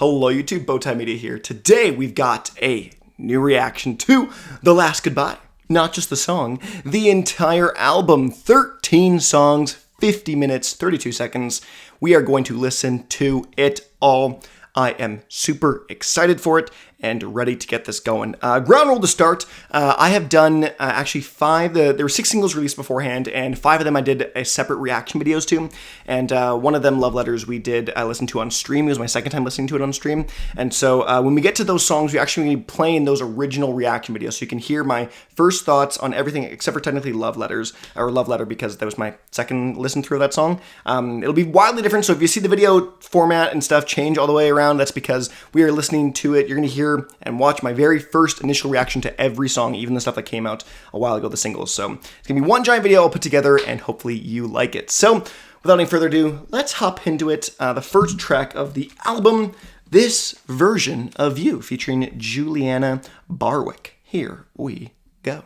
Hello YouTube, Bowtied Media here. Today we've got a new reaction to The Last Goodbye. Not just the song, the entire album. 13 songs, 50 minutes, 32 seconds. We are going to listen to it all. I am super excited for it and ready to get this going. Ground rule to start. I have done actually 5. There were 6 singles released beforehand, and 5 of them I did a separate reaction videos to. And one of them, Love Letters, we did listen to on stream. It was my second time listening to it on stream. And so when we get to those songs, we actually be playing those original reaction videos, so you can hear my first thoughts on everything except for technically Love Letters, or Love Letter, because that was my second listen through of that song. It'll be wildly different, so if you see the video format and stuff change all the way around, that's because we are listening to it. You're going to hear and watch my very first initial reaction to every song, even the stuff that came out a while ago, the singles. So it's going to be one giant video I'll put together, and hopefully you like it. So without any further ado, let's hop into it. The first track of the album, This Version of You, featuring Julianna Barwick. Here we go.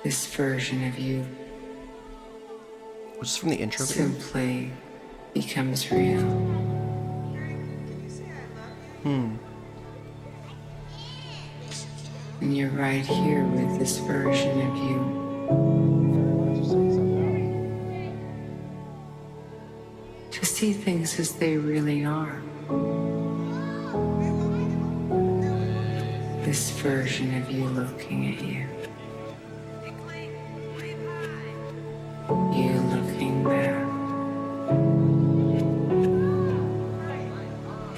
This version of you Was this from the intro? simply becomes real. And you're right here with this version of you. To see things as they really are. This version of you looking at you. You looking back.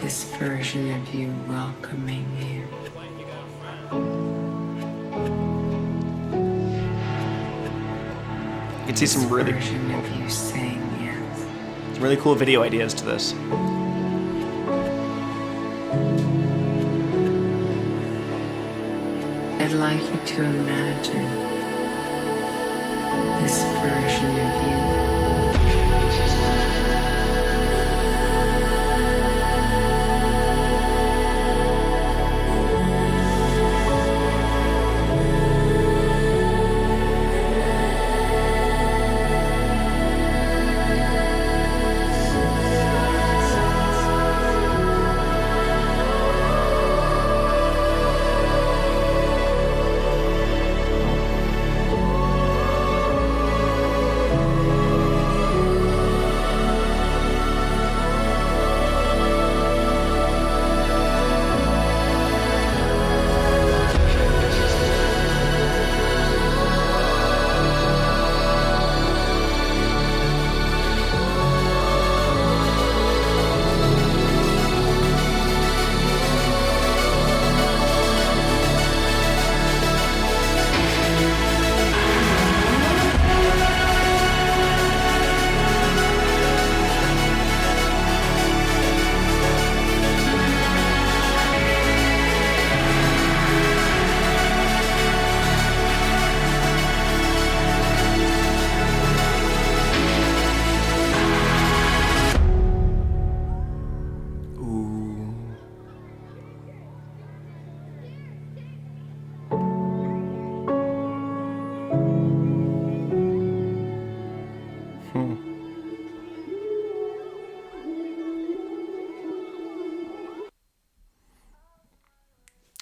This version of you welcoming you. You can see some really cool video ideas to this. I'd like you to imagine this version of you.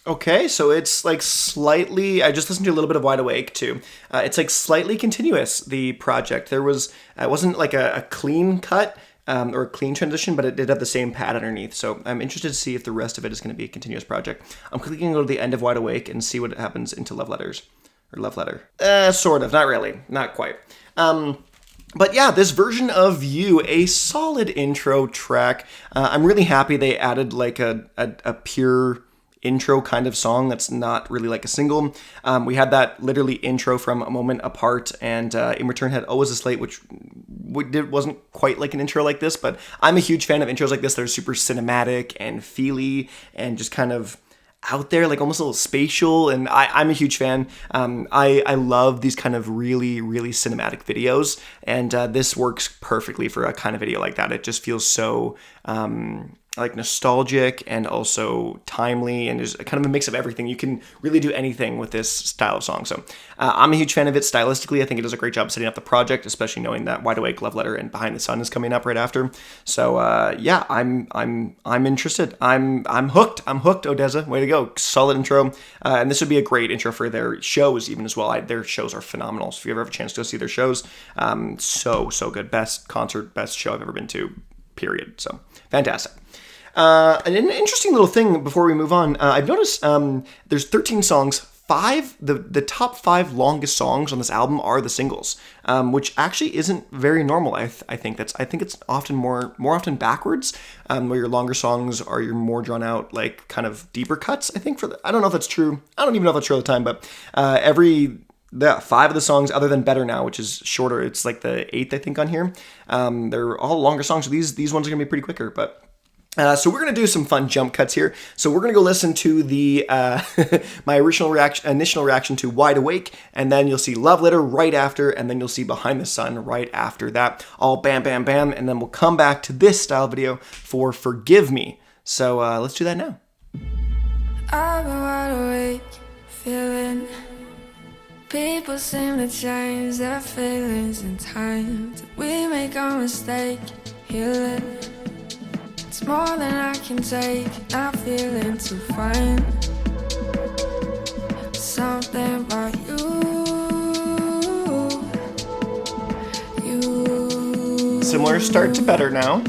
Okay, so it's like slightly, I just listened to a little bit of Wide Awake too. It's like slightly continuous, the project. There was, it wasn't like a clean cut or a clean transition, but it did have the same pad underneath. So I'm interested to see if the rest of it is going to be a continuous project. I'm quickly going to go to the end of Wide Awake and see what happens into Love Letters. Or Love Letter. Sort of, not really, not quite. But yeah, this version of You, a solid intro track. I'm really happy they added like a pure intro kind of song that's not really like a single. We had that literally intro from A Moment Apart, and in return had Always This Late, which wasn't quite like an intro like this, but I'm a huge fan of intros like this. They're super cinematic and feely and just kind of out there, like almost a little spatial, and I'm a huge fan. I love these kind of really, really cinematic videos, and this works perfectly for a kind of video like that. It just feels so like nostalgic and also timely, and there's kind of a mix of everything. You can really do anything with this style of song. So I'm a huge fan of it stylistically. I think it does a great job setting up the project, especially knowing that Wide Awake, Love Letter, and Behind the Sun is coming up right after. So yeah, I'm interested. I'm hooked. I'm hooked. ODESZA, way to go! Solid intro, and this would be a great intro for their shows even as well. Their shows are phenomenal. So if you ever have a chance to go see their shows, so good. Best concert, best show I've ever been to. Period. So fantastic. An interesting little thing before we move on, I've noticed there's 13 songs. The top 5 longest songs on this album are the singles, which actually isn't very normal. I think it's often more often backwards, where your longer songs are your more drawn out, like kind of deeper cuts. I think I don't know if that's true. I don't even know if that's true all the time, but the 5 of the songs, other than Better Now, which is shorter, it's like the 8th I think on here. They're all longer songs. So these ones are gonna be pretty quicker, but. So we're going to do some fun jump cuts here. So we're going to go listen to the my initial reaction to Wide Awake, and then you'll see Love Letter right after, and then you'll see Behind the Sun right after that. All bam, bam, bam, and then we'll come back to this style video for Forgive Me. So let's do that now. I've been wide awake, feeling people seem to change their feelings in time. Did we make a mistake? Healing. It's more than I can take, not feeling too fine. Something about you. Similar start to Better Now.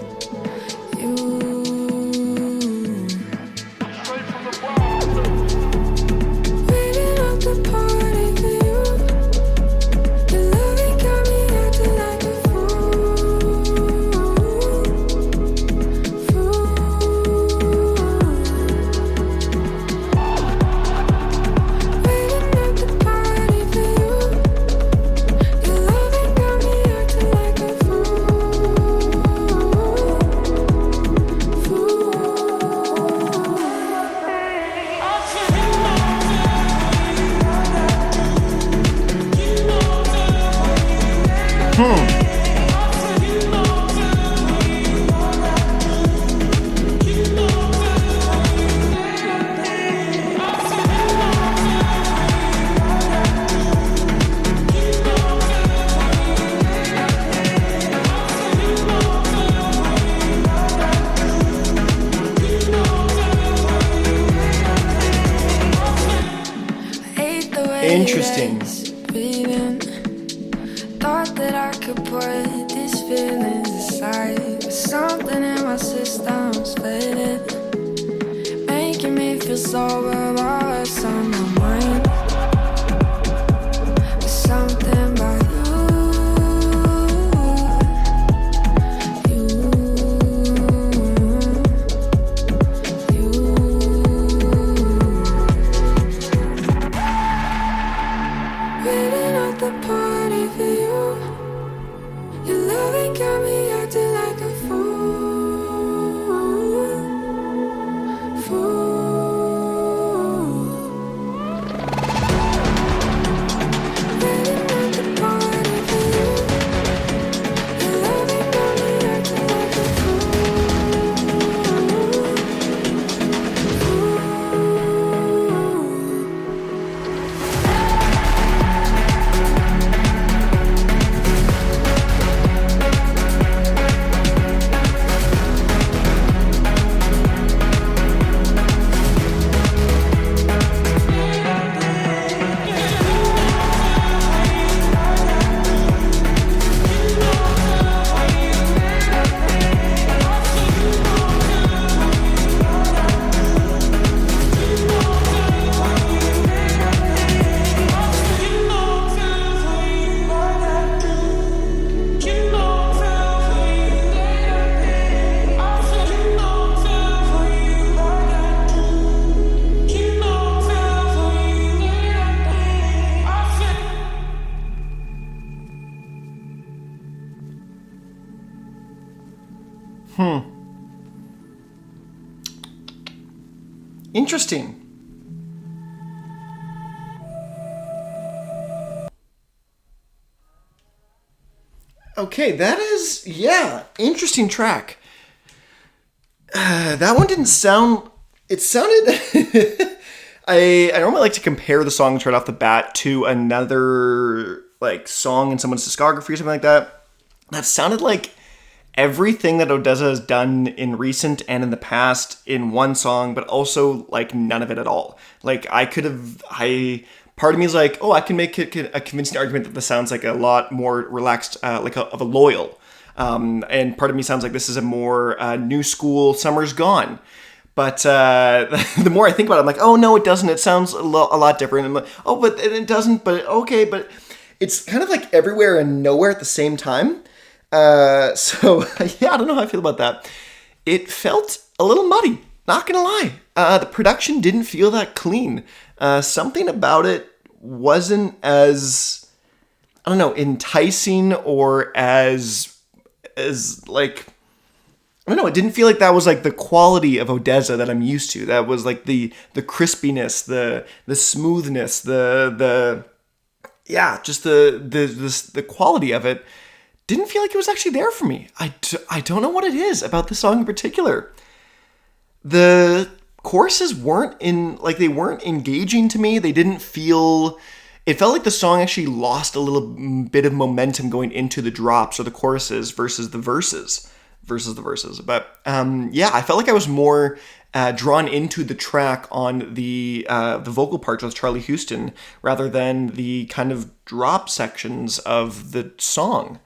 Interesting. Thought that I could put these feelings aside, but something in my system's faded, making me feel sober while it's on my mind. There's something about Interesting. Okay, that is, yeah, interesting track. That one didn't sound... It sounded... I normally like to compare the songs right off the bat to another like song in someone's discography or something like that. That sounded like everything that ODESZA has done in recent and in the past in one song, but also like none of it at all. Like part of me is like, oh, I can make a convincing argument that this sounds like a lot more relaxed, of a Loyal. And part of me sounds like this is a more new school Summer's Gone. But the more I think about it, I'm like, oh, no, it doesn't. It sounds a lot different. And I'm like, oh, but it doesn't. But okay, but it's kind of like everywhere and nowhere at the same time. So, yeah, I don't know how I feel about that. It felt a little muddy, not going to lie. The production didn't feel that clean. Something about it wasn't as, I don't know, enticing or as like... I don't know, it didn't feel like that was like the quality of ODESZA that I'm used to. That was like the crispiness, the smoothness, just the quality of it didn't feel like it was actually there for me. I don't know what it is about the song in particular. The choruses weren't engaging to me. They didn't feel... It felt like the song actually lost a little bit of momentum going into the drops or the choruses versus the verses. But I felt like I was more drawn into the track on the vocal parts with Charlie Houston rather than the kind of drop sections of the song.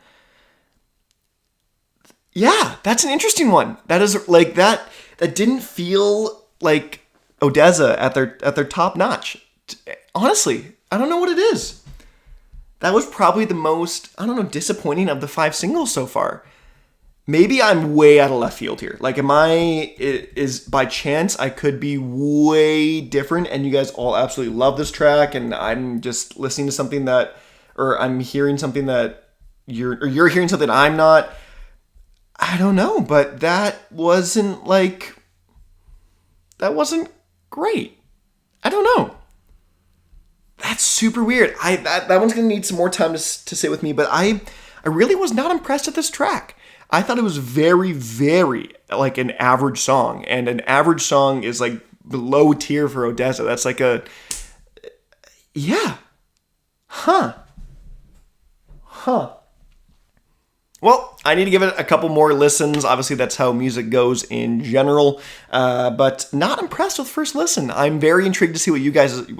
Yeah, that's an interesting one. That is like that didn't feel like ODESZA at their top notch. Honestly, I don't know what it is. That was probably the most, disappointing of the 5 singles so far. Maybe I'm way out of left field here. Like, is by chance I could be way different and you guys all absolutely love this track and I'm just listening to something that, or I'm hearing something that you're hearing something I'm not. I don't know, but that wasn't great. I don't know. That's super weird. That one's going to need some more time to sit with me, but I really was not impressed with this track. I thought it was very, very like an average song. And an average song is like below tier for ODESZA. That's like Huh. Well, I need to give it a couple more listens. Obviously, that's how music goes in general. But not impressed with first listen. I'm very intrigued to see what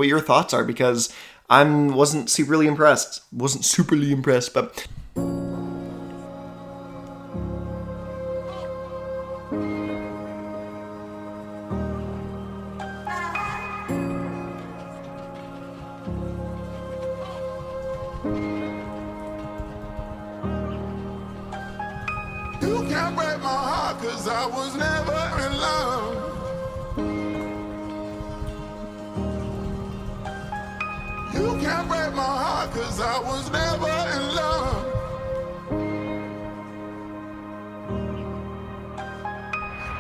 your thoughts are because I wasn't superly impressed. But... You can't break my heart 'cause I was never in love. You can't break my heart 'cause I was never in love.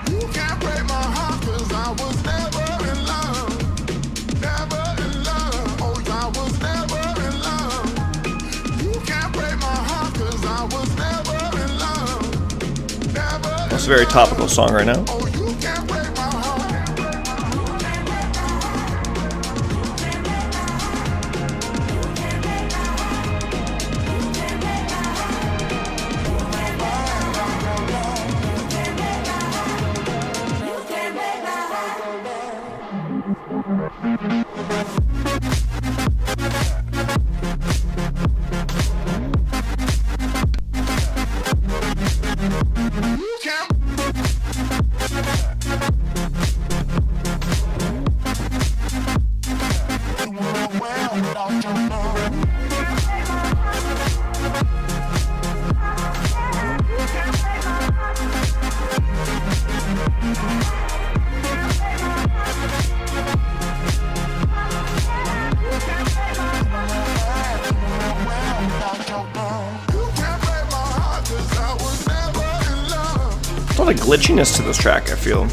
You can't break my heart 'cause I was never in love. Never in love. Oh, I was never in love. You can't break my heart 'cause I was never in love. It's a very topical song right now. Oh, you can't break my heart. A lot of glitchiness to this track, I feel.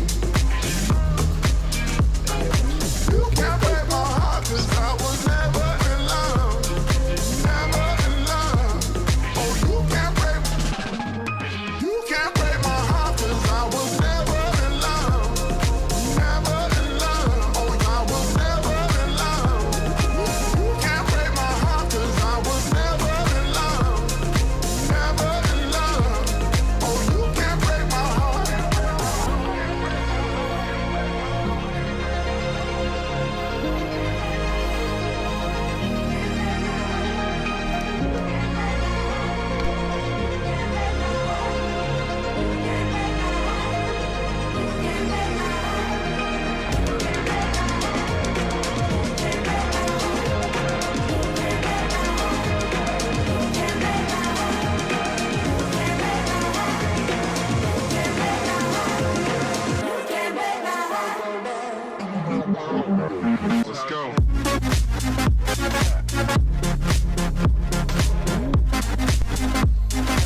Let's go.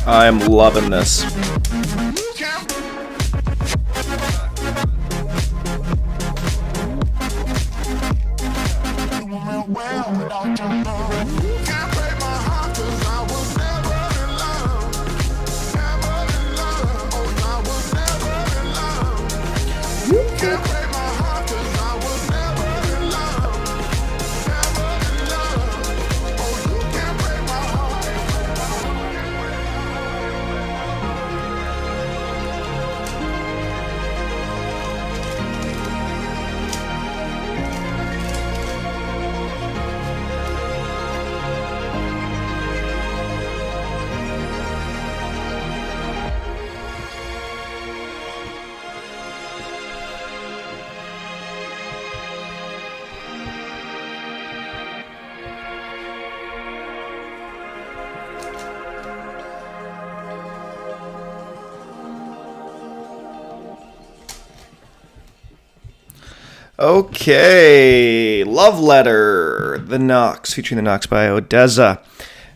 I'm loving this. Okay, Love Letter, The Knocks, featuring The Knocks by ODESZA.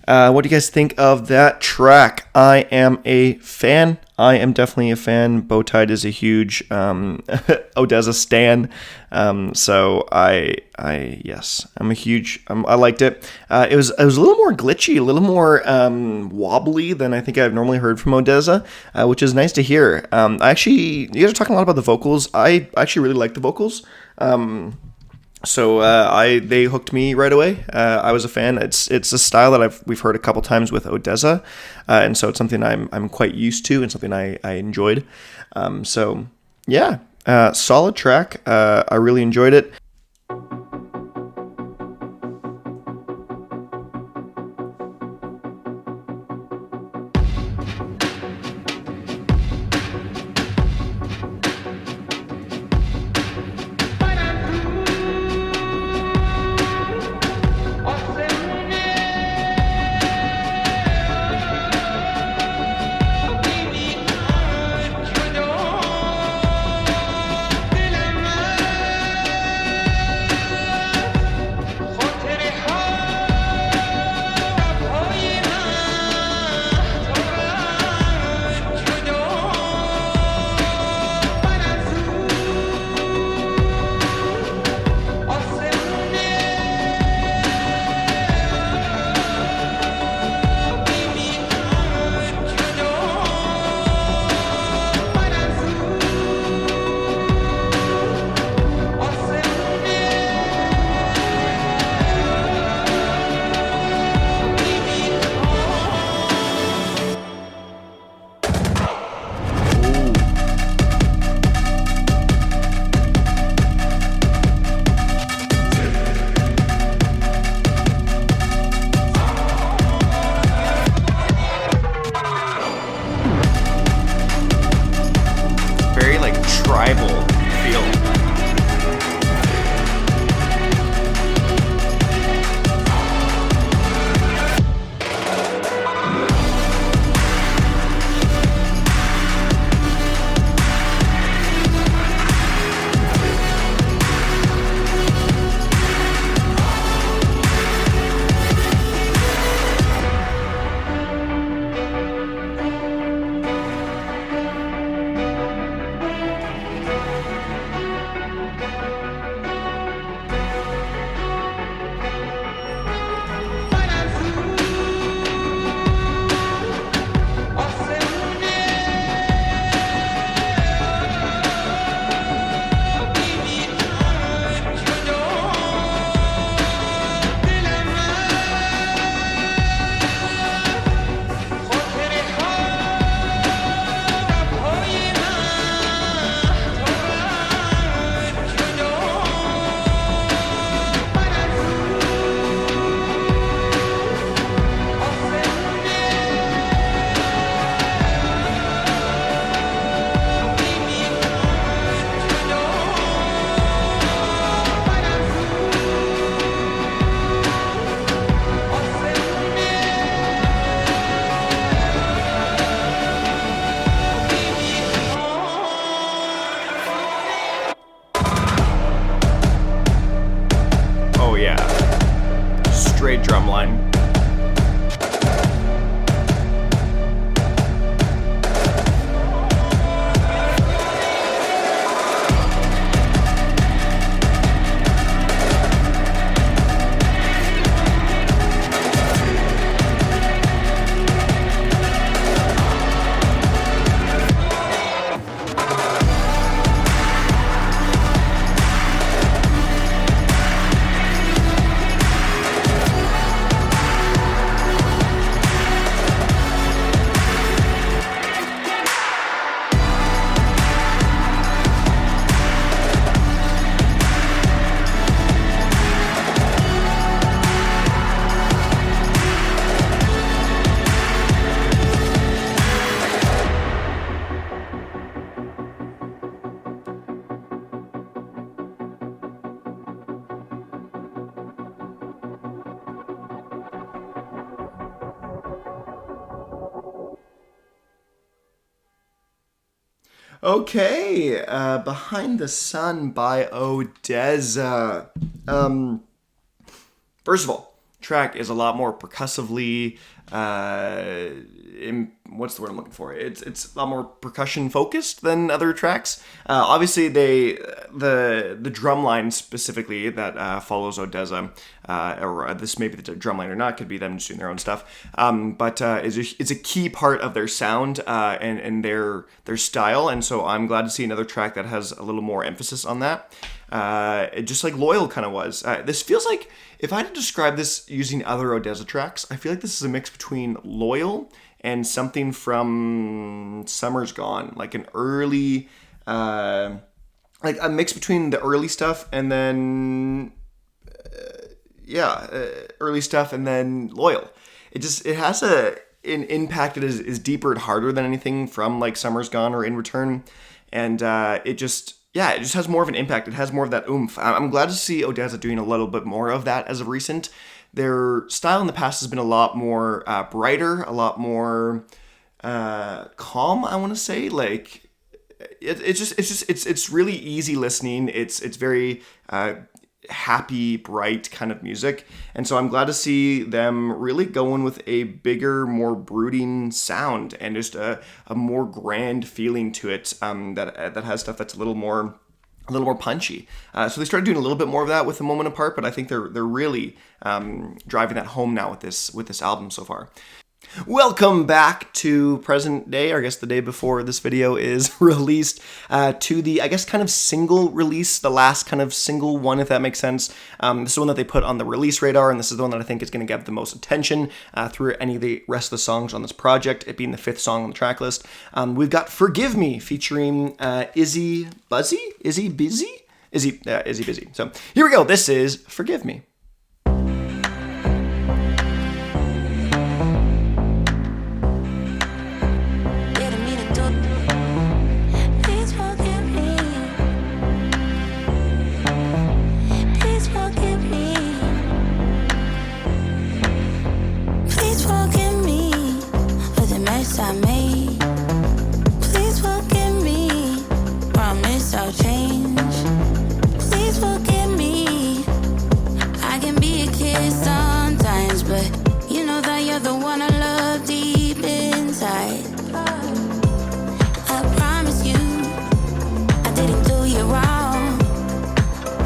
What do you guys think of that track? I am a fan. I am definitely a fan. Bowtied is a huge ODESZA stan. So yes, I'm a huge. I liked it. It was a little more glitchy, a little more wobbly than I think I've normally heard from ODESZA, which is nice to hear. You guys are talking a lot about the vocals. I actually really like the vocals. So they hooked me right away. I was a fan. It's a style that we've heard a couple times with ODESZA, and so it's something I'm quite used to and something I enjoyed. So yeah, solid track. I really enjoyed it. straight drum line. Okay, Behind the Sun by ODESZA. First of all, track is a lot more percussively, what's the word I'm looking for? It's a lot more percussion focused than other tracks. Obviously, the drum line specifically that follows ODESZA, or this may be the drum line or not, could be them just doing their own stuff. But is a key part of their sound and their style, and so I'm glad to see another track that has a little more emphasis on that. Just like Loyal kind of was. This feels like, if I had to describe this using other ODESZA tracks, I feel like this is a mix between Loyal and something from Summer's Gone, like an early, like a mix between the early stuff and then, early stuff and then Loyal. It has an impact that is deeper and harder than anything from like Summer's Gone or In Return, and it just has more of an impact. It has more of that oomph. I'm glad to see ODESZA doing a little bit more of that as of recent. Their style in the past has been a lot more brighter, a lot more calm, I want to say. Like it's really easy listening. It's very happy, bright kind of music. And so I'm glad to see them really going with a bigger, more brooding sound and just a more grand feeling to it, that has stuff that's a little more punchy. So they started doing a little bit more of that with A Moment Apart, but I think they're really driving that home now with this album so far. Welcome back to present day, or I guess the day before this video is released, to the, I guess, kind of single release, the last kind of single one, if that makes sense. This is the one that they put on the release radar, and this is the one that I think is going to get the most attention through any of the rest of the songs on this project, it being the 5th song on the track list. We've got Forgive Me featuring Izzy Bizu. So here we go. This is Forgive Me. I made. Please forgive me. Promise I'll change. Please forgive me. I can be a kid sometimes, but you know that you're the one I love deep inside. I promise you, I didn't do you wrong.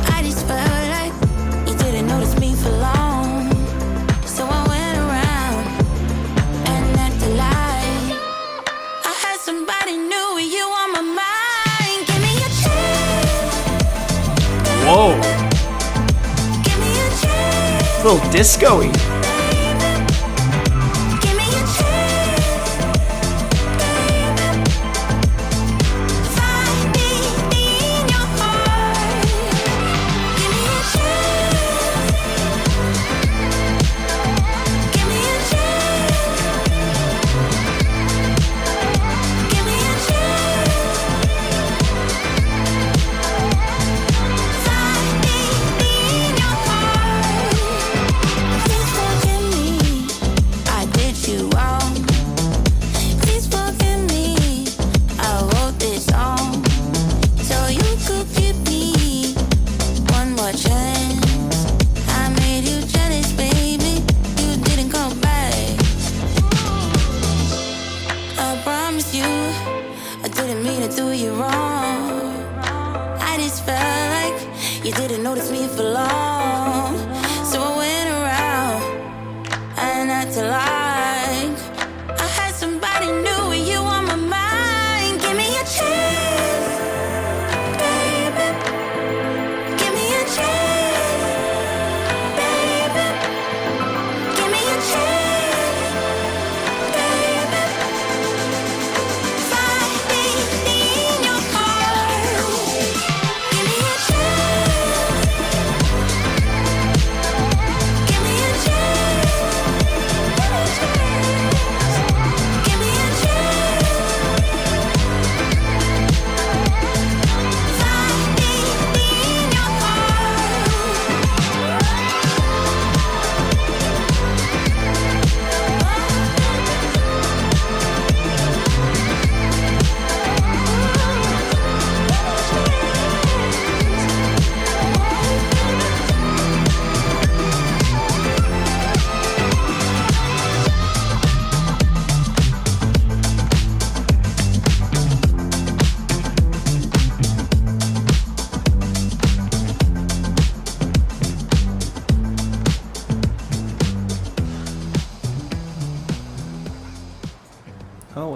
I just felt like you didn't notice me for long. So I went around and acted like somebody new, you on my mind. Give me a chance. Whoa. Give me a chance. A little disco-y. Give me a chance. Find me in your heart. Give me a chance. Give me a chance. Give me a chance. Find me in your heart. Please forgive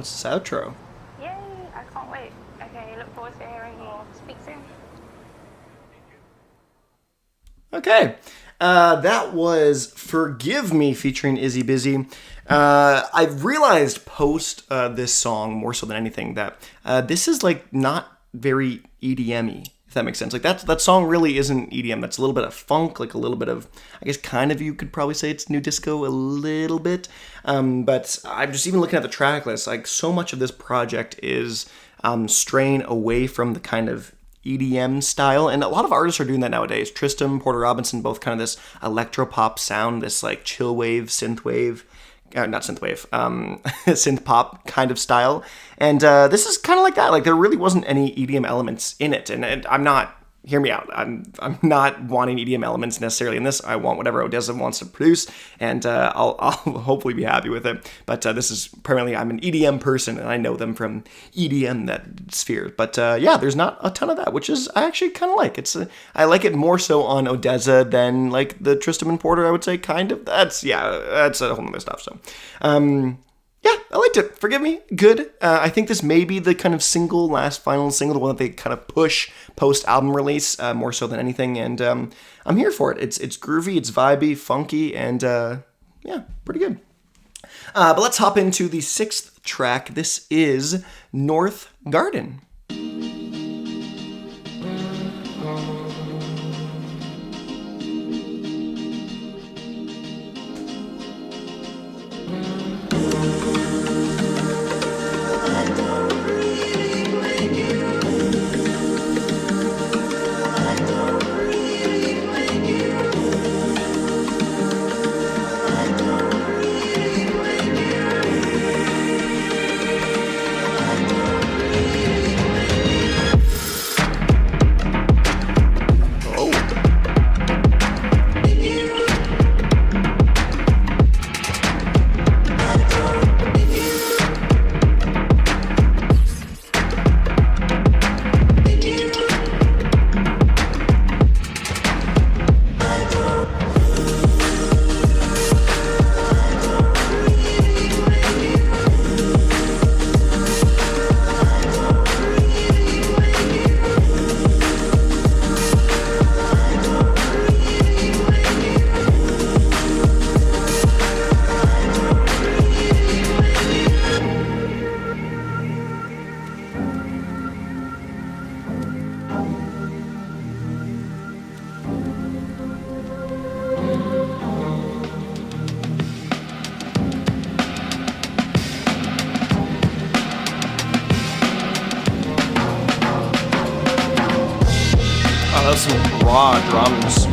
it's this outro. Yay, I can't wait. Okay, look forward to hearing more. Speak soon. Okay. That was Forgive Me featuring Izzy Bizu. I've realized post this song, more so than anything, that this is like not very EDM-y, if that makes sense. Like that song really isn't EDM. That's a little bit of funk, like a little bit of, I guess kind of, you could probably say it's new disco a little bit. But I'm just even looking at the track list, like so much of this project is straying away from the kind of EDM style, and a lot of artists are doing that nowadays. Tristan, Porter Robinson, both kind of this electropop sound, this like chill wave, synth pop kind of style. And this is kind of like that. Like there really wasn't any EDM elements in it, and I'm not. Hear me out. I'm not wanting EDM elements necessarily in this. I want whatever ODESZA wants to produce, and I'll hopefully be happy with it. But this is apparently, I'm an EDM person, and I know them from EDM that sphere. But yeah, there's not a ton of that, which is I actually kind of like. I like it more so on ODESZA than like the Tristan and Porter. I would say kind of. That's a whole other stuff. So. Yeah, I liked it. Forgive Me. Good. I think this may be the kind of final single, the one that they kind of push post-album release more so than anything. And I'm here for it. It's groovy, it's vibey, funky, and yeah, pretty good. But let's hop into the 6th track. This is North Garden. Some raw drums.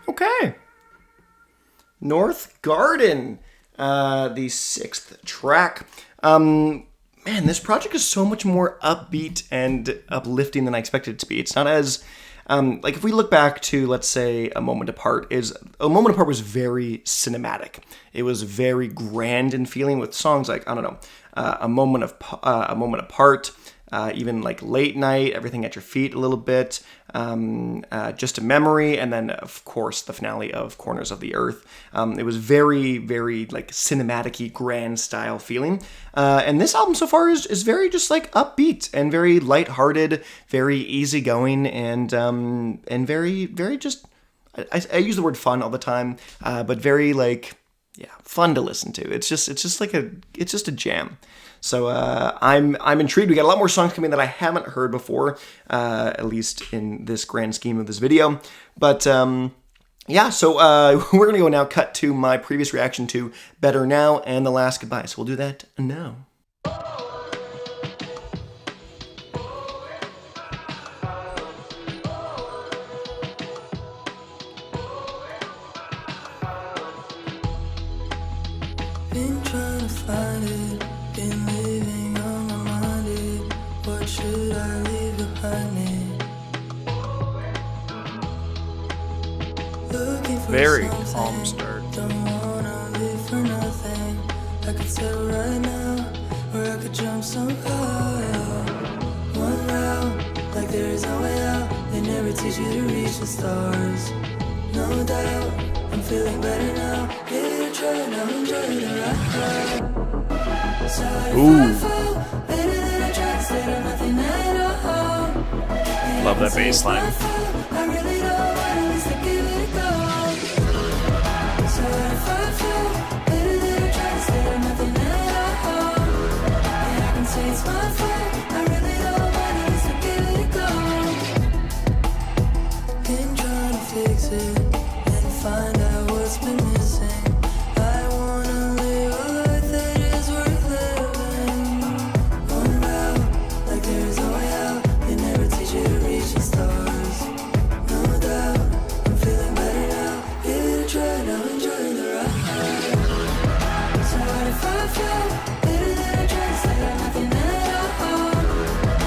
Okay. North Garden, the 6th track. Man, this project is so much more upbeat and uplifting than I expected it to be. It's not as, like if we look back to, let's say, A Moment Apart was very cinematic. It was very grand in feeling with songs like, I don't know, A Moment Apart, even like Late Night, Everything at Your Feet a little bit, Just a Memory, and then of course the finale of Corners of the Earth. It was very, very like cinematic-y, grand style feeling. And this album so far is very just like upbeat and very lighthearted, very easygoing, and very, very just, I use the word fun all the time, but very like, yeah, fun to listen to. It's just a jam. So I'm intrigued. We got a lot more songs coming that I haven't heard before, at least in this grand scheme of this video. But yeah, so we're gonna go now. Cut to my previous reaction to Better Now and The Last Goodbye. So we'll do that now. Been trying to find it, been living on my mind. What should I leave behind me? Looking for Very something, calm start. don't wanna live for nothing. I could settle right now, or I could jump somehow. One route, like there is no way out. They never teach you to reach the stars. No doubt, I'm feeling better now. Give it a try, now enjoy the ride. Better than I tried, instead of nothing at all. Love that bass line. I really don't want, at least I give it a go. So if I fall, better than I tried, instead of nothing at all. And I can say it's my fault, I really don't want, at least I give it a go. Been trying to fix it and find out what's been missing. I wanna live a life that is worth living. One route, like there is no way out. They never teach you to reach the stars. No doubt, I'm feeling better now. Give it a try, now enjoy the ride. So what if I fall? Better than I tried, instead of nothing at all.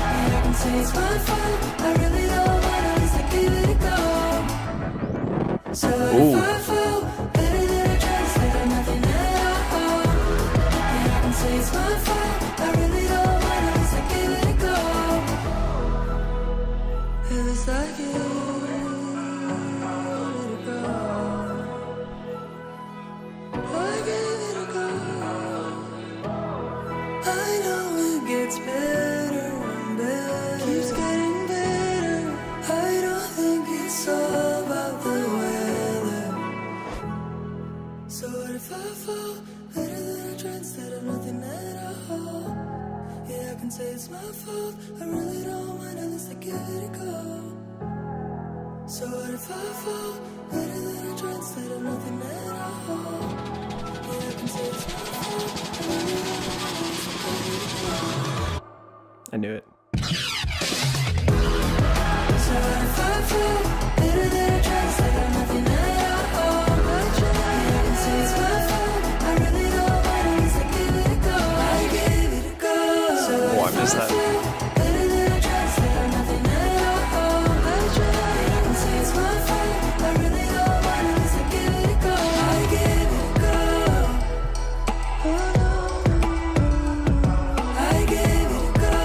And I can say it's my fault, I really don't want, at least I give it a go. So if I fall, better than I tried, instead of nothing at all. And I can say it's my fault, I really don't want, at least I give it a go. At least I give it a go. I give it a go. I know it gets better and better, keeps getting better. I don't think it's all about the weather. So what if I fall? Better than I tried, instead of nothing at all. Yeah, I can say it's my fault, I really don't mind, at least I give it a go. So what if I fall? Better than I tried, instead of nothing at all. Yeah, I can say it's my fault, I really don't mind, at least I give it a go. I knew it. So what if I fall? Better than I tried, instead of nothing at all. Yeah, I can say it's my fault, I really don't mind, at least I give it a go. I give it a go. So Oh, I missed that. better than I tried, instead of nothing at all. Yeah, I can say it's my fault, I really don't mind, at least I give it a go. I give it a go. Oh no, I give it a go.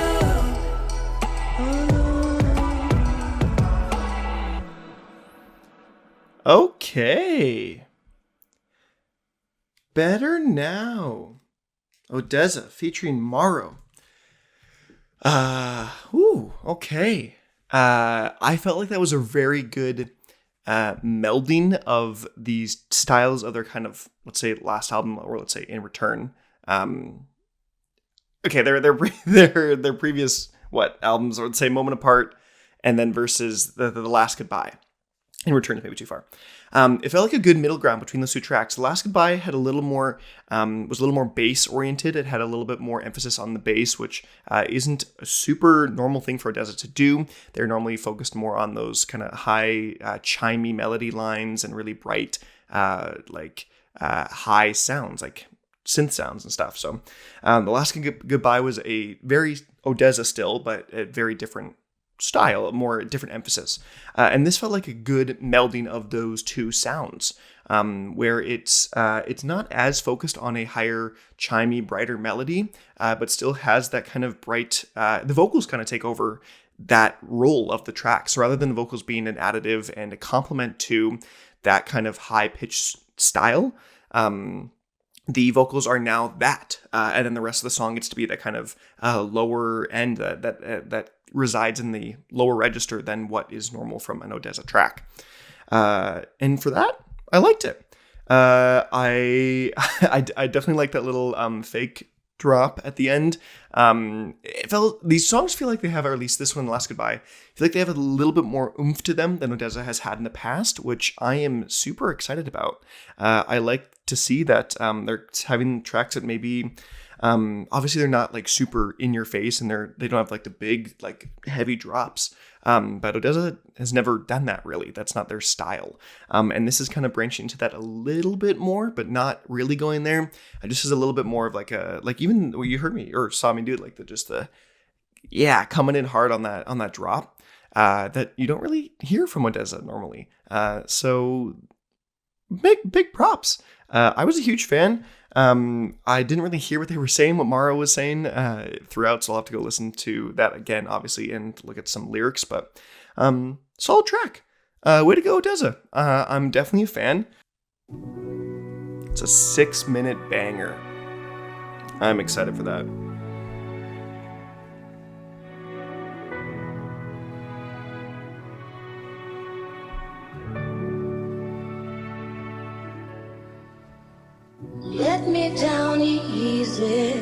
Oh no. Okay. Better Now. ODESZA featuring MARO. Okay. I felt like that was a very good melding of these styles of their kind of, let's say, last album, or let's say In Return. Okay, their previous albums, or let's say Moment Apart, and then versus the Last Goodbye. In Return is maybe too far. It felt like a good middle ground between those two tracks. The Last Goodbye had a little more, was a little more bass oriented. It had a little bit more emphasis on the bass, which isn't a super normal thing for ODESZA to do. They're normally focused more on those kind of high, chimey melody lines and really bright, high sounds, like synth sounds and stuff. So The Last Goodbye was a very ODESZA still, but a very different style, more different emphasis. And this felt like a good melding of those two sounds. where it's not as focused on a higher, chimey, brighter melody, but still has that kind of bright. The vocals kind of take over that role of the track. So rather than the vocals being an additive and a complement to that kind of high pitched style, the vocals are now that, and then the rest of the song gets to be that kind of lower end that resides in the lower register than what is normal from an ODESZA track. And for that, I liked it. I definitely like that little fake drop at the end. These songs feel like they have, or at least this one, Last Goodbye, feel like they have a little bit more oomph to them than ODESZA has had in the past, which I am super excited about. I like to see that they're having tracks that maybe obviously they're not like super in your face, and they don't have like the big like heavy drops. But ODESZA has never done that, really. That's not their style. And this is kind of branching into that a little bit more, but not really going there. It just is a little bit more of like even what you heard me or saw me do, like coming in hard on that drop that you don't really hear from ODESZA normally. So big props. I was a huge fan. I didn't really hear what they were saying, what MARO was saying throughout, so I'll have to go listen to that again, obviously, and look at some lyrics, but solid track. Way to go, ODESZA. I'm definitely a fan. It's a 6-minute banger. I'm excited for that. Let me down easy,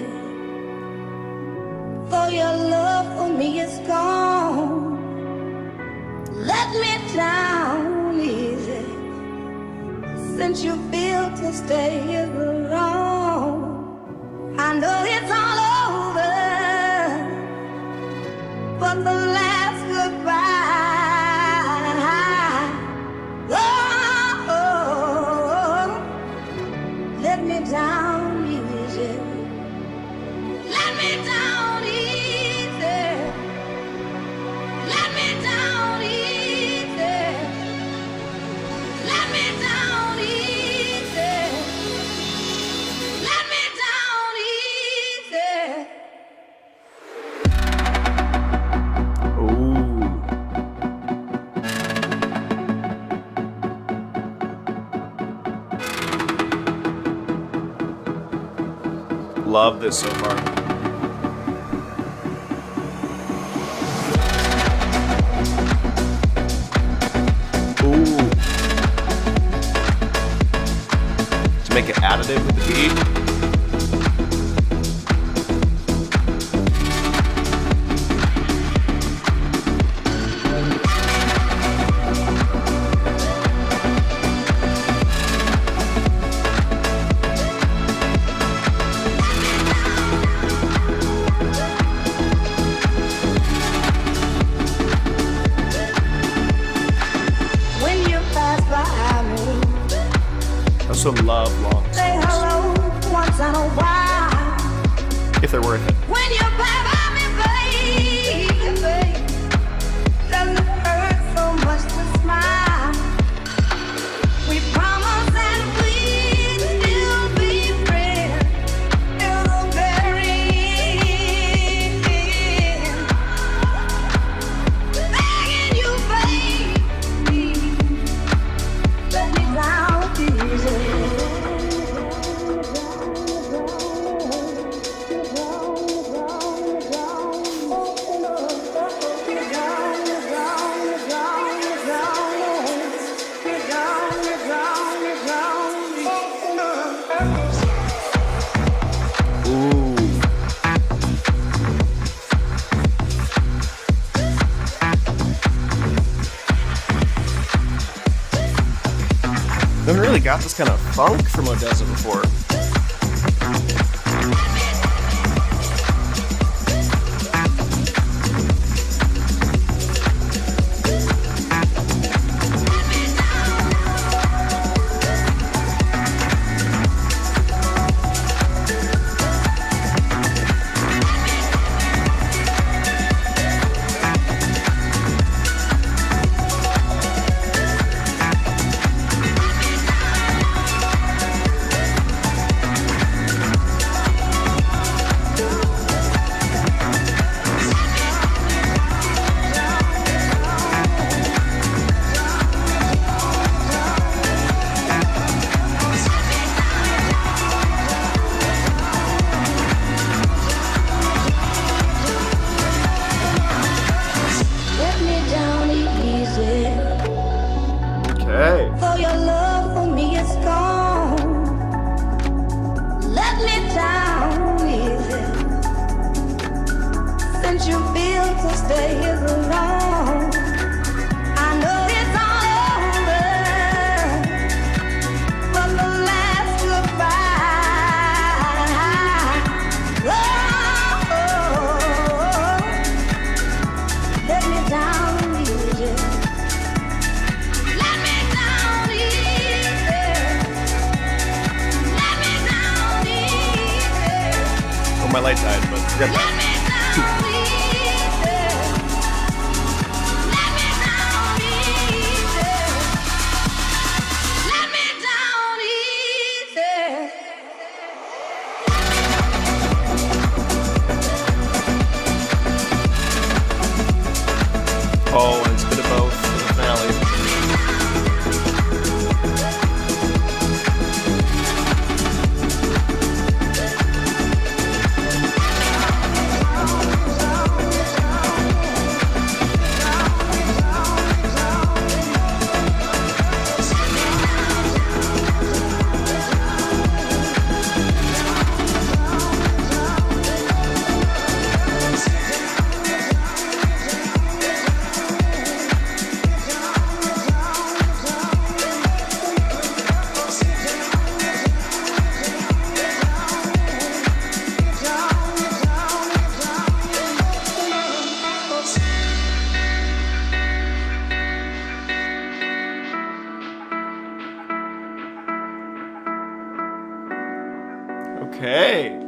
for your love for me is gone. Let me down easy, since you feel to stay alone. I know it's all over, but the last goodbye. Let me down easy. Let me down easy. Let me down easy. Let me down easy. Let me down easy. Love this so far. Ooh. To make it additive with the beat. I also love long songs. Say hello once in a while. If they're worth it. When you play by me, baby, doesn't it hurt so much to smile? We promised that we'd still be friends till the very end. Begging you, baby, let me down easy. Never really got this kind of funk from ODESZA before. to stay here alone. I know it's all over, but the last goodbye. Oh, let me down easy. Let me down easy. Let me down easy. Oh, my light died, but Let me down easy. Let me down easy. Let me down easy. oh, and it's a bit of both for the finale. Okay.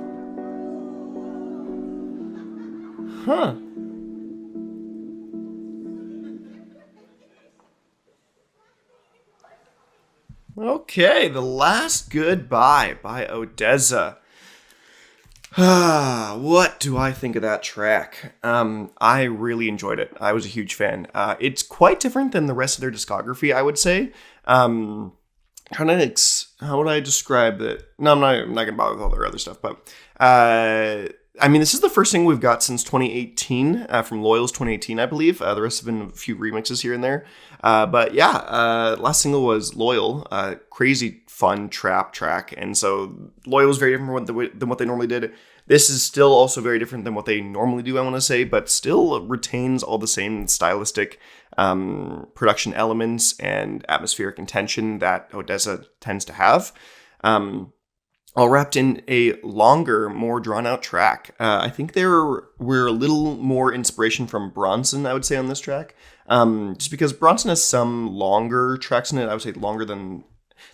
Huh. Okay, The Last Goodbye by ODESZA. What do I think of that track? I really enjoyed it. I was a huge fan. It's quite different than the rest of their discography, I would say. How would I describe it? No, I'm not gonna bother with all their other stuff, but I mean, this is the first thing we've got since 2018, from Loyal's 2018, I believe. The rest have been a few remixes here and there. But yeah, last single was Loyal, crazy fun trap track. And so Loyal was very different than what they normally did. This is still also very different than what they normally do, I want to say, but still retains all the same stylistic production elements and atmospheric intention that ODESZA tends to have. All wrapped in a longer, more drawn-out track. I think there were a little more inspiration from Bronson, I would say, on this track. Just because Bronson has some longer tracks in it. I would say longer than...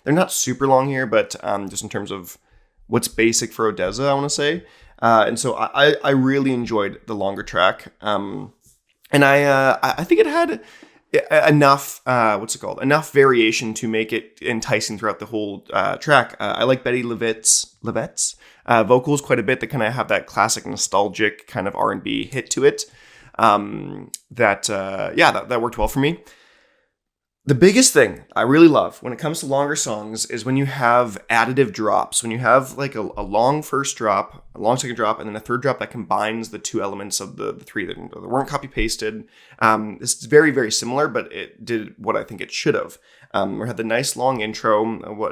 They're not super long here, but just in terms of what's basic for ODESZA, I want to say. And so I really enjoyed the longer track. And I think it had enough, enough variation to make it enticing throughout the whole track. I like Bettye LaVette's vocals quite a bit. They kind of have that classic nostalgic kind of R&B hit to it. That worked well for me. The biggest thing I really love when it comes to longer songs is when you have additive drops, when you have like a long first drop, a long second drop, and then a third drop that combines the two elements of the three that weren't copy pasted. This is very, very similar, but it did what I think it should have. We had the nice long intro,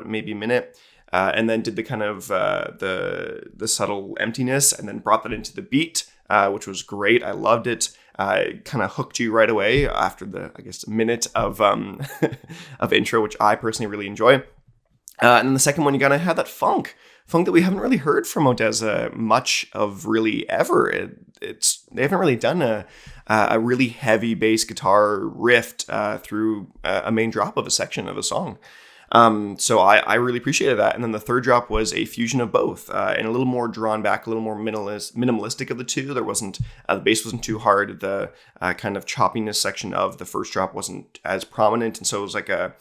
maybe a minute, and then did the kind of the subtle emptiness, and then brought that into the beat, which was great. I loved it. Kind of hooked you right away after the, I guess, minute of of intro, which I personally really enjoy. And then the second one, you gotta have that funk that we haven't really heard from ODESZA much of really ever. They haven't really done a really heavy bass guitar riff through a main drop of a section of a song. So I really appreciated that. And then the third drop was a fusion of both, and a little more drawn back, a little more minimalistic of the two. There wasn't, the bass wasn't too hard. The kind of choppiness section of the first drop wasn't as prominent. And so it was like a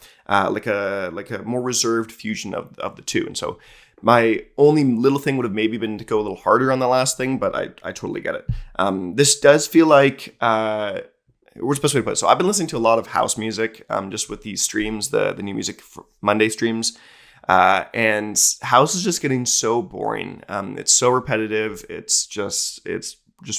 more reserved fusion of the two. And so my only little thing would have maybe been to go a little harder on the last thing, but I totally get it. This does feel like, what's the best way to put it? So I've been listening to a lot of house music, just with these streams, the new music for Monday streams, and house is just getting so boring. It's so repetitive. It's just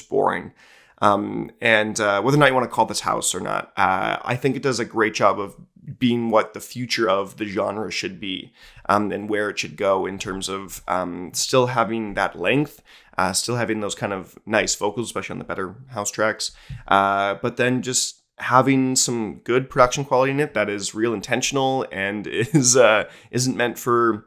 boring. And whether or not you want to call this house or not, I think it does a great job of being what the future of the genre should be, and where it should go in terms of still having that length, still having those kind of nice vocals, especially on the better house tracks, but then just having some good production quality in it that is real intentional and isn't meant for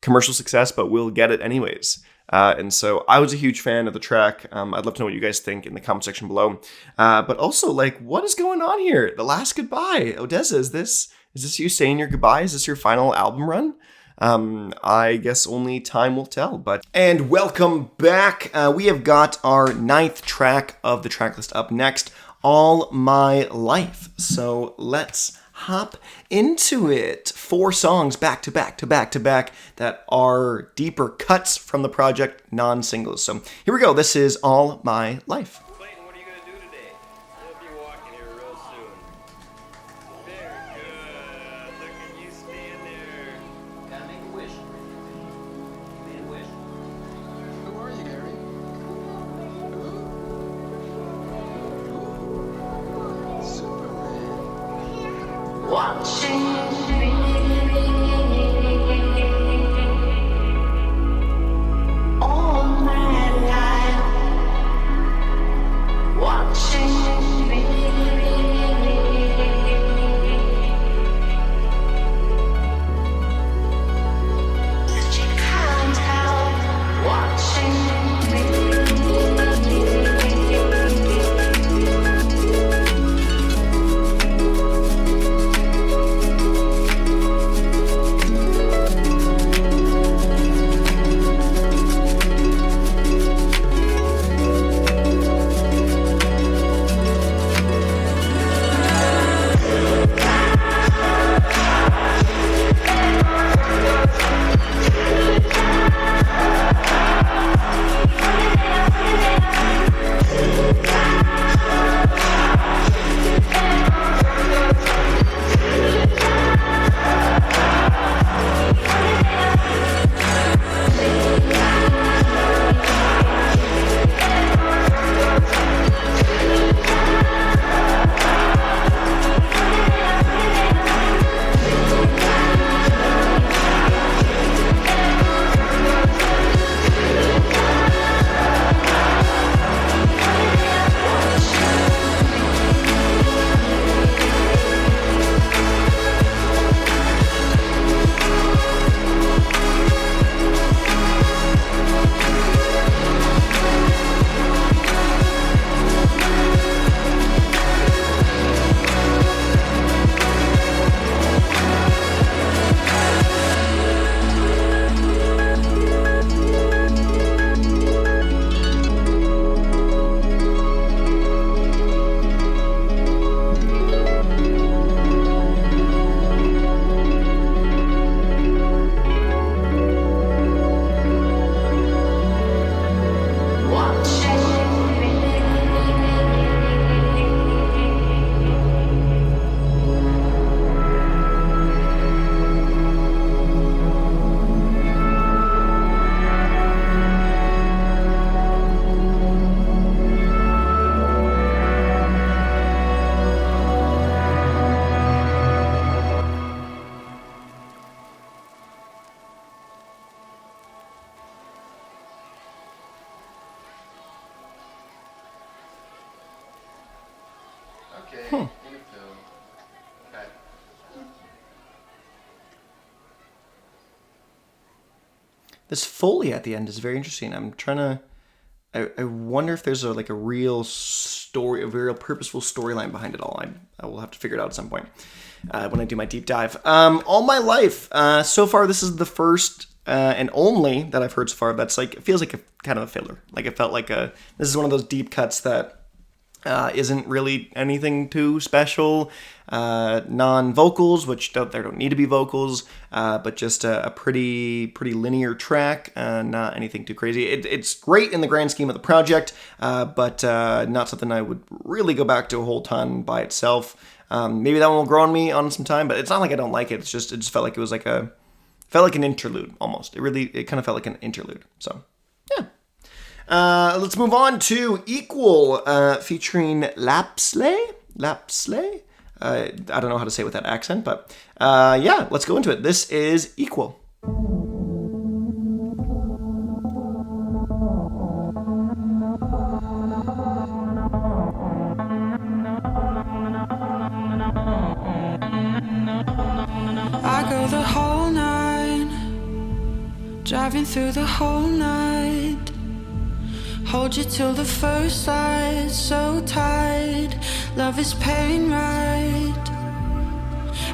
commercial success, but will get it anyways. And so I was a huge fan of the track. I'd love to know what you guys think in the comment section below. But also, like, what is going on here? The last goodbye. ODESZA, is this you saying your goodbye? Is this your final album run? I guess only time will tell. And welcome back. We have got our 9th track of the track list up next, All My Life. So let's hop into it. 4 songs back to back to back to back that are deeper cuts from the project, non-singles. So here we go. This is All My Life. Clayton, what are you going to do today? We'll be walking here real soon. Very good. Look at you stand there. Gotta make a wish. Make a wish. Who are you, Gary? Superman. Watching all my life, watching that you can't help watching. Okay, in a film. Okay. This Foley at the end is very interesting. I'm trying to... I wonder if there's a real story, a real purposeful storyline behind it all. I will have to figure it out at some point when I do my deep dive. All My Life. So far, this is the first and only that I've heard so far that's it feels like a kind of a filler. Like it felt like this is one of those deep cuts that isn't really anything too special. Non-vocals, which don't need to be vocals, but just a pretty linear track, not anything too crazy. It's great in the grand scheme of the project, but not something I would really go back to a whole ton by itself. Maybe that one will grow on me on some time, but it's not like I don't like it. It just felt like it was felt like an interlude almost. It kind of felt like an interlude. So yeah. Let's move on to Equal, featuring Låpsley. I don't know how to say it with that accent, but yeah, let's go into it. This is Equal. I go the whole night, driving through the whole night. Hold you till the first light, so tight. Love is pain, right?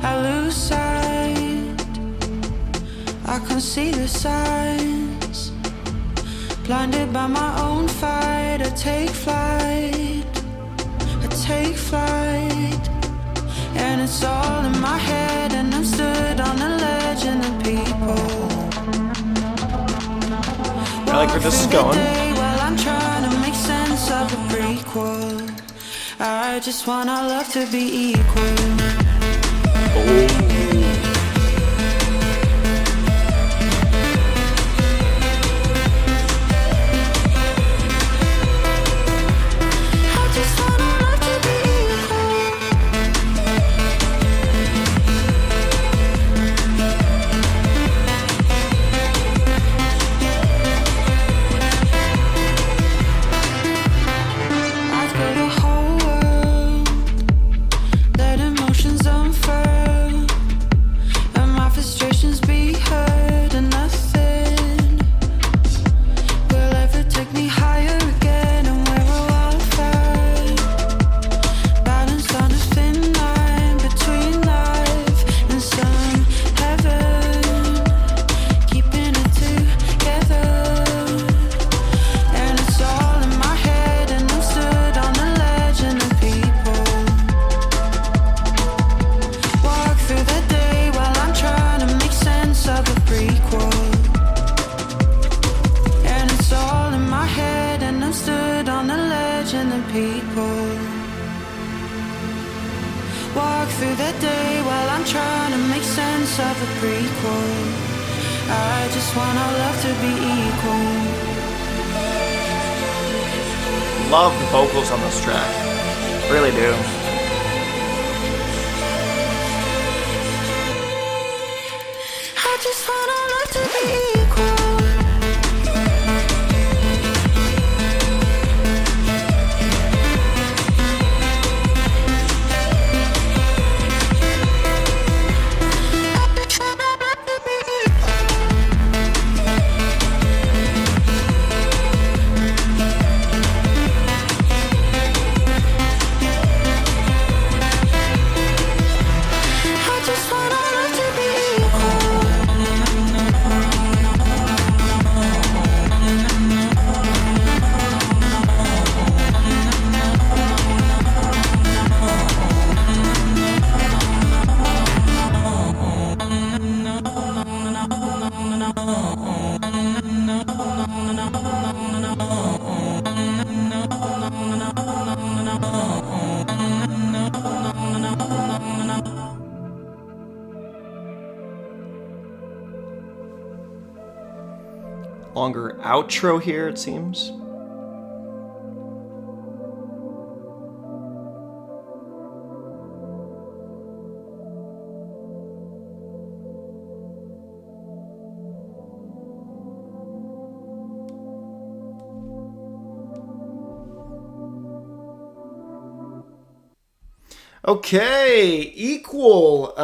I lose sight. I can see the signs. Blinded by my own fight, I take flight. I take flight. And it's all in my head, and I'm stood on the ledge, and the people. I like where this is going. While I'm trying to make sense of a prequel. I just want our love to be equal. I just want our love to be I'd go the whole world, let emotions unfurl, and my frustrations be heard, and nothing will ever take me higher again, and we're a wildfire, balanced on a thin line between life and some heaven, keeping it together. And it's all in my head, and I'm stood on the ledge, and the people walk through the day while I'm trying to make sense of a prequel. And it's all in my head, and I'm stood on the ledge, and the people walk through the day while I'm trying to make sense of a prequel. I just want our love to be equal. Love the vocals on this track. Really do. I just want our love to be equal. I just want our love to be Longer outro here, it seems. Okay, Equal.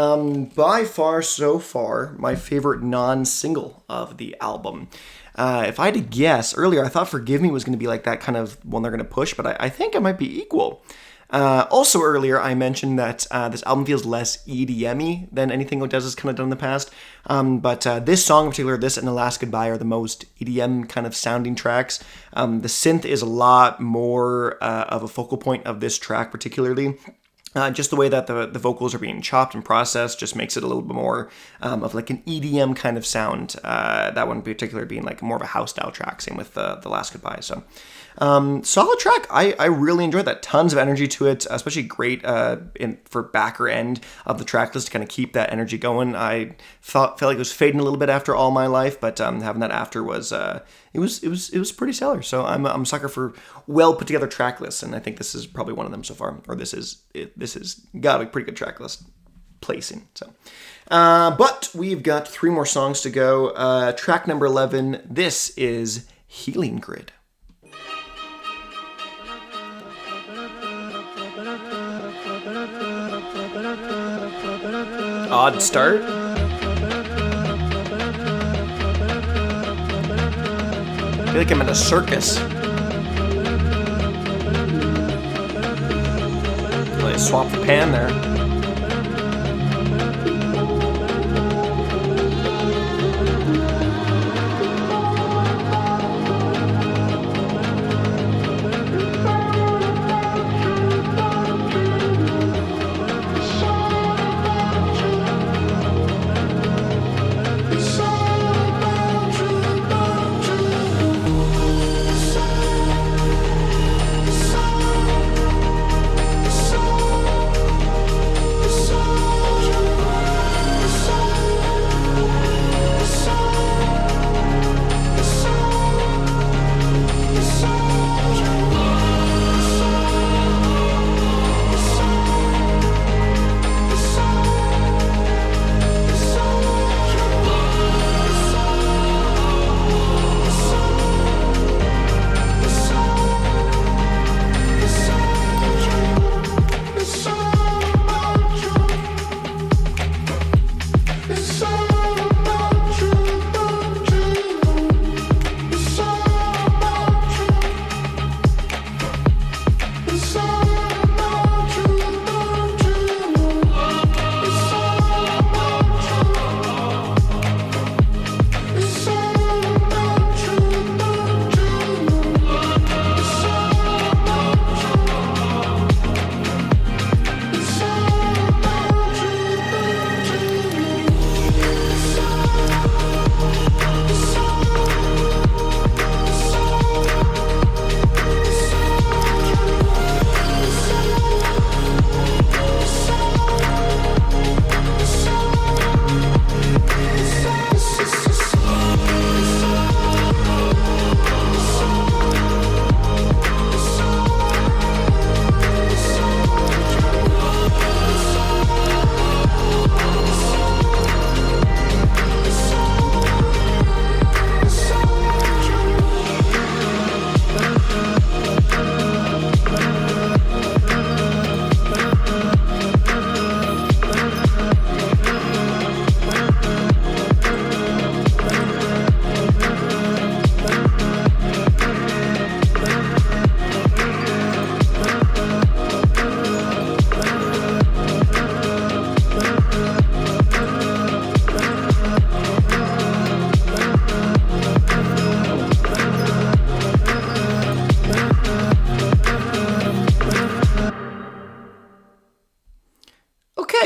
By far, so far, my favorite non-single of the album. If I had to guess, earlier I thought Forgive Me was going to be like that kind of one they're going to push, but I think it might be Equal. Also earlier I mentioned that this album feels less EDM-y than anything ODESZA's kind of done in the past, but this song in particular, this and The Last Goodbye, are the most EDM kind of sounding tracks. The synth is a lot more of a focal point of this track particularly. Just the way that the vocals are being chopped and processed just makes it a little bit more of like an EDM kind of sound. That one in particular being like more of a house style track. Same with The Last Goodbye. So solid track. I really enjoyed that. Tons of energy to it, especially great for backer end of the track list to kind of keep that energy going. I felt like it was fading a little bit after All My Life, but having that after was it was pretty stellar. So I'm a sucker for well put together track lists, and I think this is probably one of them so far. Or this has got a pretty good track list placing. So, but we've got 3 more songs to go. Track number 11. This is Healing Grid. Odd start. I feel like I'm in a circus. They swap the pan there.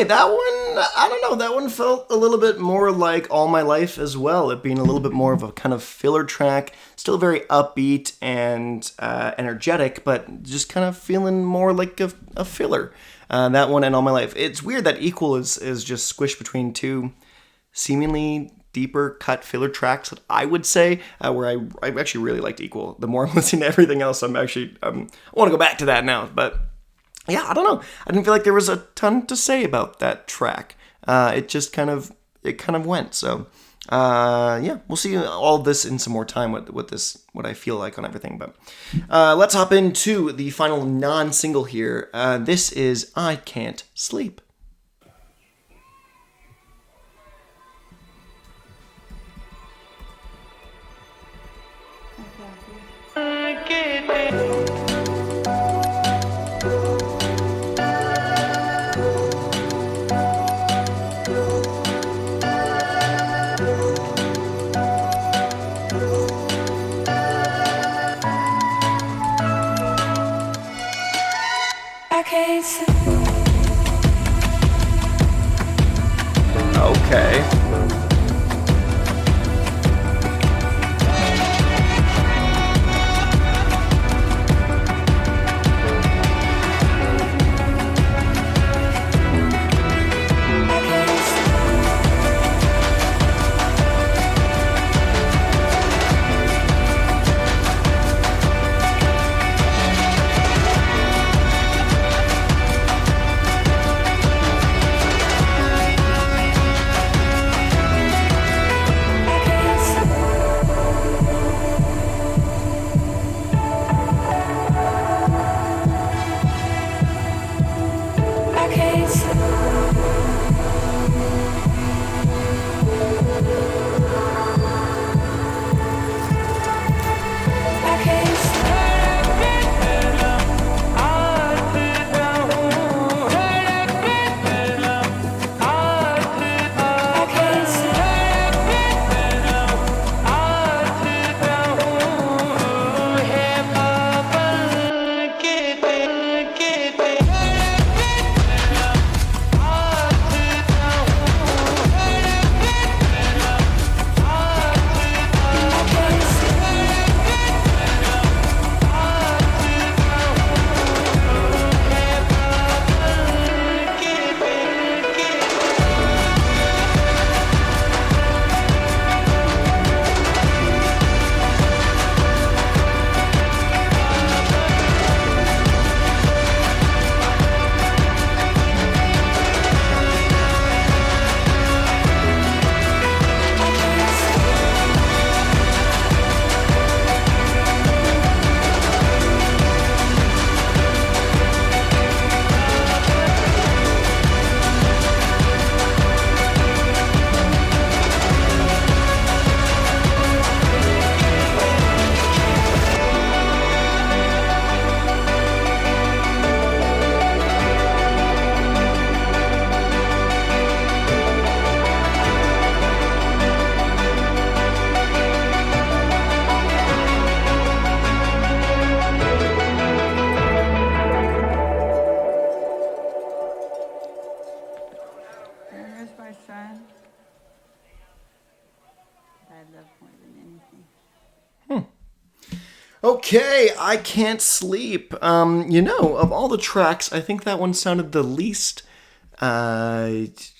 That one, I don't know, that one felt a little bit more like All My Life as well, it being a little bit more of a kind of filler track, still very upbeat and energetic, but just kind of feeling more like a filler. That one and All My Life. It's weird that Equal is just squished between 2 seemingly deeper cut filler tracks that I would say, where I actually really liked Equal. The more I'm listening to everything else, I want to go back to that now, but yeah, I don't know. I didn't feel like there was a ton to say about that track. It just kind of went. So, yeah, we'll see all this in some more time. What I feel like on everything. But let's hop into the final non-single here. This is I Can't Sleep. Okay. Okay, I Can't Sleep. Of all the tracks, I think that one sounded the least organized,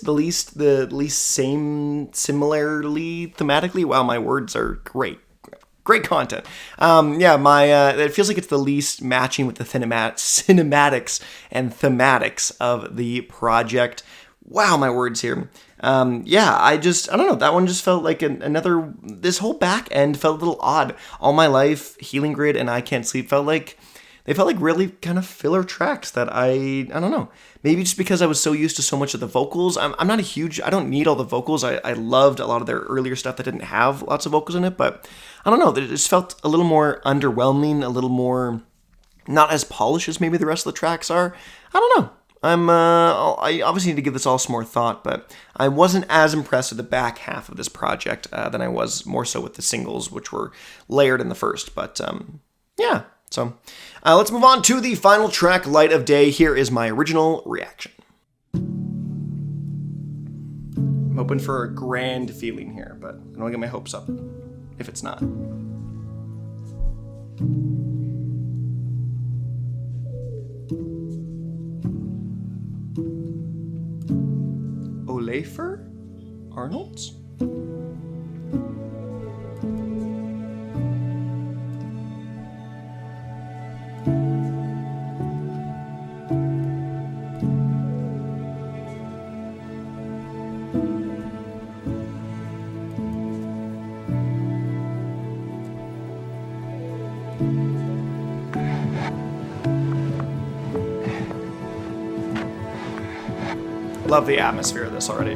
the least similarly thematically. Wow, my words are great. Great content. It feels like it's the least matching with the cinematics and thematics of the project. Wow, my words here. I don't know. That one just felt like this whole back end felt a little odd. All My Life, Healing Grid, and I Can't Sleep felt like really kind of filler tracks that I don't know. Maybe just because I was so used to so much of the vocals. I don't need all the vocals. I loved a lot of their earlier stuff that didn't have lots of vocals in it, but I don't know. It just felt a little more underwhelming, a little more not as polished as maybe the rest of the tracks are. I don't know. I obviously need to give this all some more thought, but I wasn't as impressed with the back half of this project than I was more so with the singles, which were layered in the first. But So let's move on to the final track, Light of Day. Here is my original reaction. I'm hoping for a grand feeling here, but I don't want to get my hopes up if it's not. Ólafur Arnalds? Love the atmosphere of this already.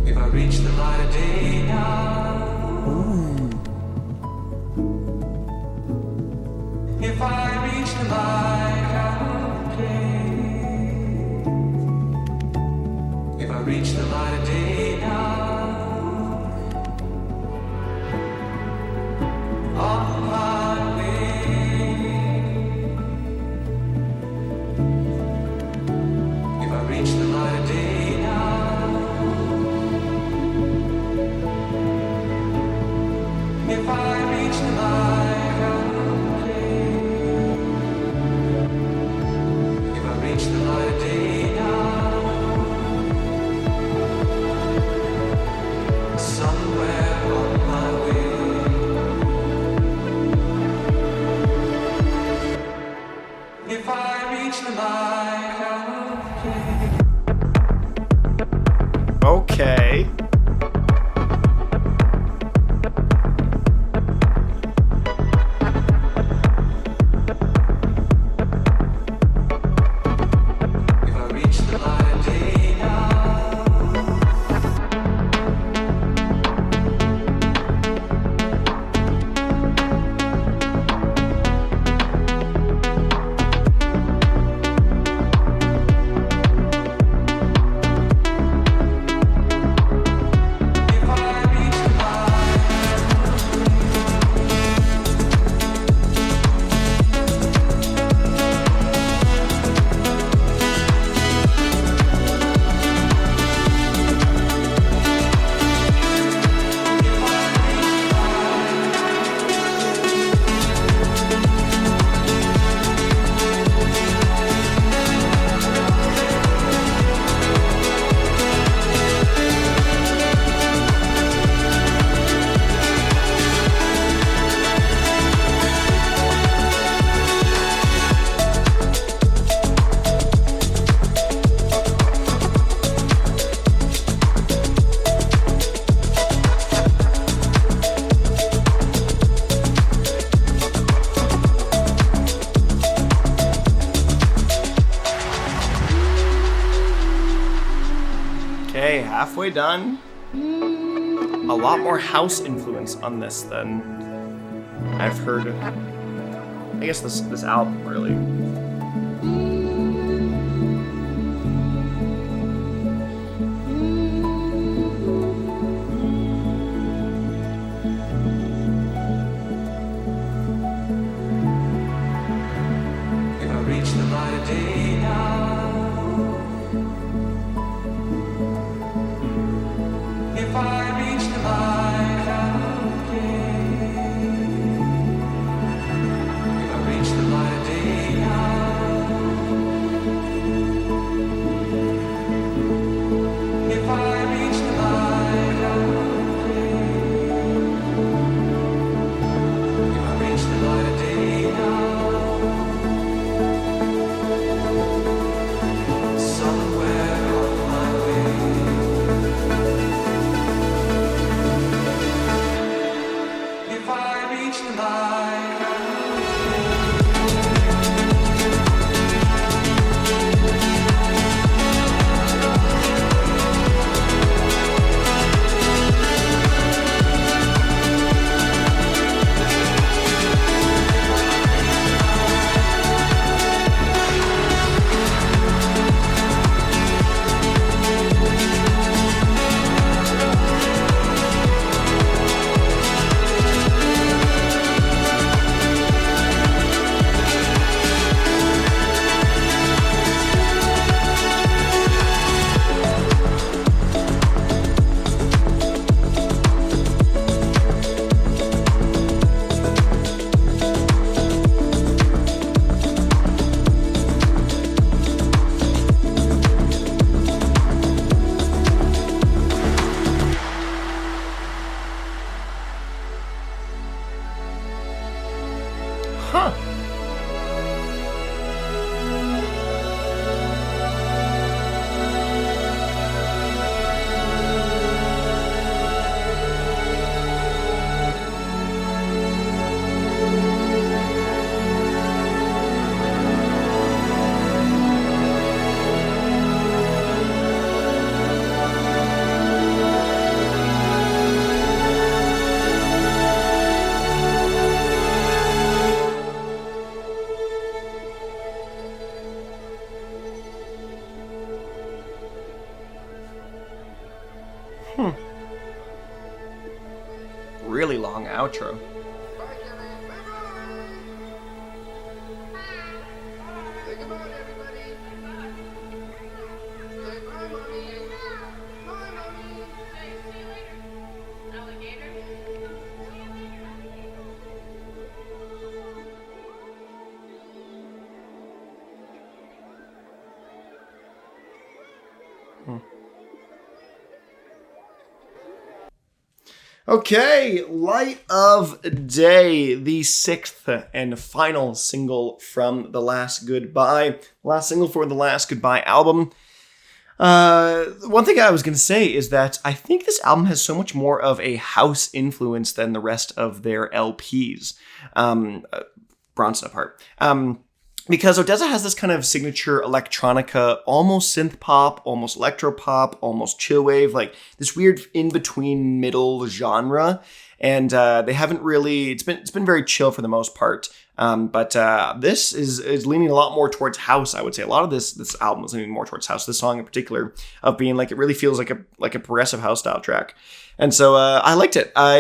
If I reach the light of day now, if I reach the light of day, if I reach the light of day now, on my way, if I reach the light of day now, if I reach the light of day, if I reach the light of day now, somewhere on my way, if I reach the light of day. Okay. If I reach the light of day now, if I reach the Okay, halfway done. A lot more house influence on this than I've heard. I guess this album really. if I reach the light of day now, Huh. Really long outro. Okay, Light of Day, the sixth and final single from The Last Goodbye. Last single for the Last Goodbye album. One thing I was going to say is that I think this album has so much more of a house influence than the rest of their LPs. Bronson apart. Because ODESZA has this kind of signature electronica, almost synth pop, almost electro pop, almost chill wave, like this weird in-between middle genre. And they haven't really, it's been very chill for the most part. But this is leaning a lot more towards house, I would say. A lot of this album is leaning more towards house. This song in particular, of being like, it really feels like a progressive house style track. And so I liked it. Yeah,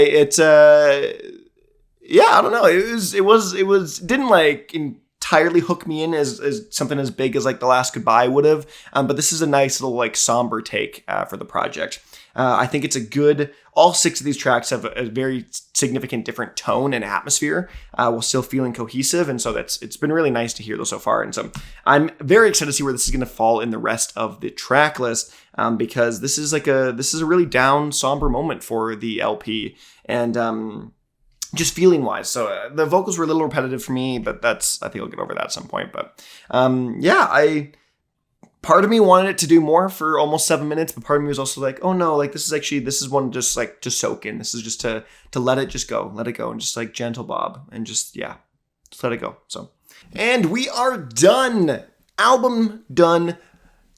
I don't know. It was didn't like entirely hook me in as something as big as like The Last Goodbye would have. But this is a nice little like somber take for the project. I think it's a good, all 6 of these tracks have a very significant different tone and atmosphere while still feeling cohesive. And so it's been really nice to hear those so far. And so I'm very excited to see where this is going to fall in the rest of the track list because this is a really down, somber moment for the LP. And just feeling wise. So the vocals were a little repetitive for me, but I think I'll get over that at some point. But part of me wanted it to do more for almost 7 minutes, but part of me was also like, oh no, like this is one just like to soak in. This is just to let it go, and just like gentle bob and just let it go. So, and we are done. Album done.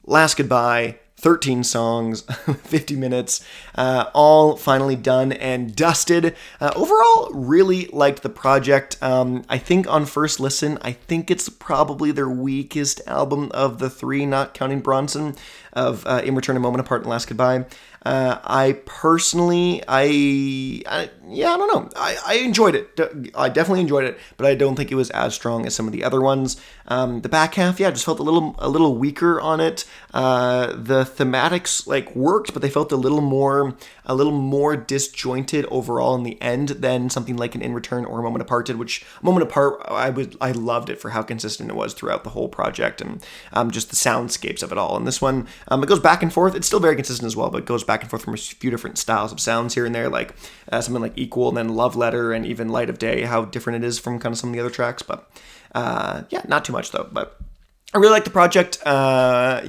Last Goodbye. 13 songs, 50 minutes, all finally done and dusted. Overall, really liked the project. I think on first listen, I think it's probably their weakest album of the 3, not counting Bronson, of In Return, A Moment Apart, and Last Goodbye. I personally, I don't know. I enjoyed it. I definitely enjoyed it, but I don't think it was as strong as some of the other ones. The back half, just felt a little weaker on it. The thematics like worked, but they felt a little more disjointed overall in the end than something like an In Return or A Moment Apart did, which A Moment Apart, I loved it for how consistent it was throughout the whole project and just the soundscapes of it all. And this one, it goes back and forth. It's still very consistent as well, but it goes back and forth from a few different styles of sounds here and there, like something like Equal and then Love Letter and even Light of Day, how different it is from kind of some of the other tracks. But not too much though. But I really like the project. I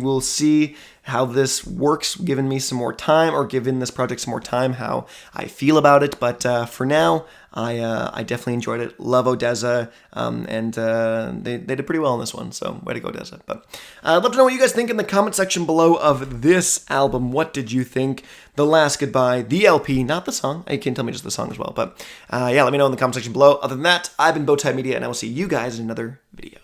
will see how this works, given me some more time, or given this project some more time, how I feel about it. But for now, I definitely enjoyed it. Love ODESZA, and they did pretty well on this one, so way to go, ODESZA. But I'd love to know what you guys think in the comment section below of this album. What did you think? The Last Goodbye, the LP, not the song. You can tell me just the song as well. But let me know in the comment section below. Other than that, I've been Bowtied Media, and I will see you guys in another video.